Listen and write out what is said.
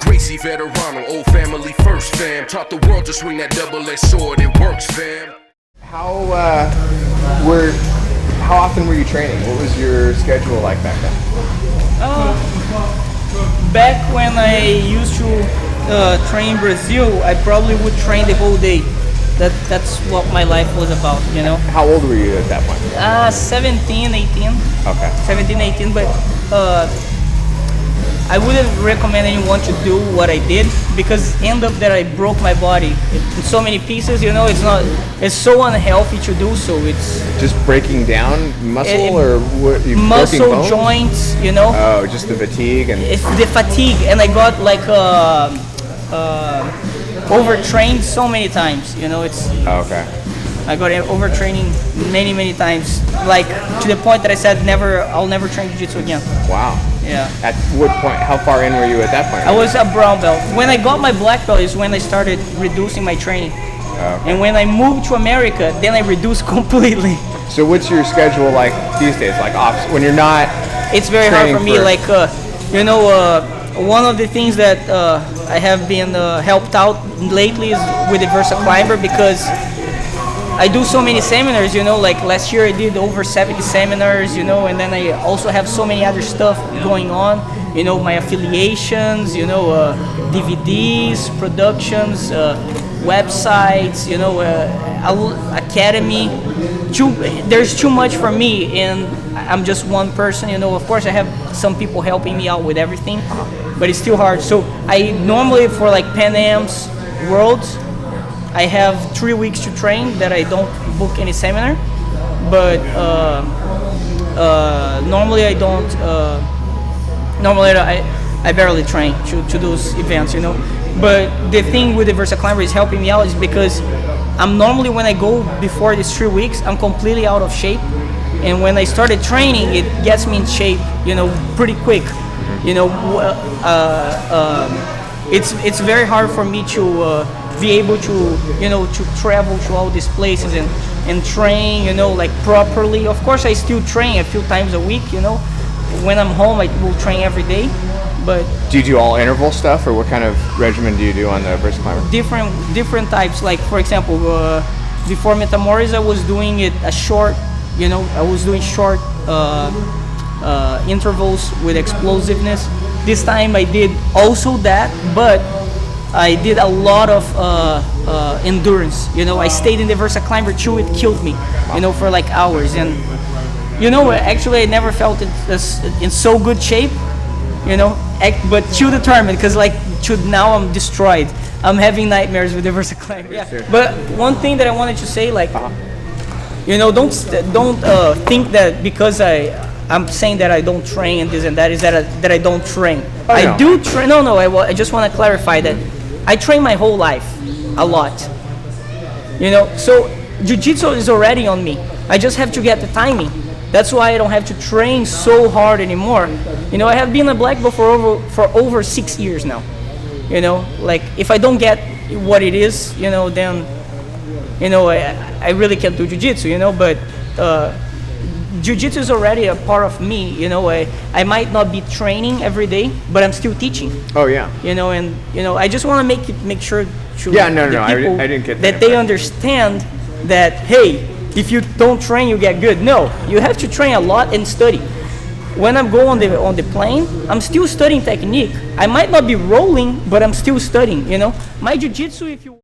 Gracie Veterano, old family first, fam. Taught the world to swing that double-edged sword. It works, fam. How often were you training? What was your schedule like back then? Back when I used to train in Brazil, I probably would train the whole day. That's what my life was about, you know. How old were you at that point? 17, 18. Okay. 17, 18, but I wouldn't recommend anyone to do what I did, because end up that I broke my body in so many pieces, you know. It's so unhealthy to do so. It's just breaking down muscle or what? Muscle, joints, you know. Oh, just the fatigue and it's the fatigue, and I got like overtrained so many times, you know. It's okay. I got overtraining many times, like to the point that I said I'll never train jiu-jitsu again. Wow. Yeah. At what point? How far in were you at that point? I was a brown belt. When I got my black belt is when I started reducing my training. Okay. And when I moved to America, then I reduced completely. So what's your schedule like these days? Like off when you're not? It's very hard for me. Like you know, one of the things that I have been helped out lately is with the Versa Climber, because I do so many seminars, you know. Like last year I did over 70 seminars, you know, and then I also have so many other stuff going on, you know, my affiliations, you know, DVDs, productions, websites, you know, academy. There's too much for me, and I'm just one person, you know. Of course I have some people helping me out with everything, but it's still hard. So I normally, for like Pan Am's, Worlds, I have 3 weeks to train that I don't book any seminar, but normally I don't. Normally I barely train to those events, you know. But the thing with the Versa Climber is helping me out is because I'm normally, when I go before these 3 weeks, I'm completely out of shape, and when I started training, it gets me in shape, you know, pretty quick, you know. It's very hard for me to be able to, you know, to travel to all these places and train, you know, like properly. Of course I still train a few times a week, you know. When I'm home I will train every day, but do you do all interval stuff, or what kind of regimen do you do on the Versa Climber? Different types. Like for example, before Metamoris I was doing it a short, you know, I was doing short intervals with explosiveness. This time I did also that, but I did a lot of endurance, you know. I stayed in the Versa Climber till it killed me, you know, for like hours. And you know, actually I never felt in so good shape, you know, but too determined, because like now I'm destroyed. I'm having nightmares with the Versa Climber. Yeah. But one thing that I wanted to say, like, you know, don't think that because I'm saying that I don't train and this and that is that I don't train. Oh, I do train. No, I just want to clarify that I train my whole life a lot, you know. So jiu-jitsu is already on me. I just have to get the timing. That's why I don't have to train so hard anymore. You know, I have been a black belt for over 6 years now. You know, like if I don't get what it is, you know, then, you know, I really can't do jiu-jitsu, you know. But jiu-jitsu is already a part of me, you know. I might not be training every day, but I'm still teaching. Oh yeah. You know, and you know, I just want to make sure to I didn't get that they understand that, hey, if you don't train you get good. No, you have to train a lot and study. When I'm going on the plane, I'm still studying technique. I might not be rolling, but I'm still studying, you know. My jiu-jitsu, if you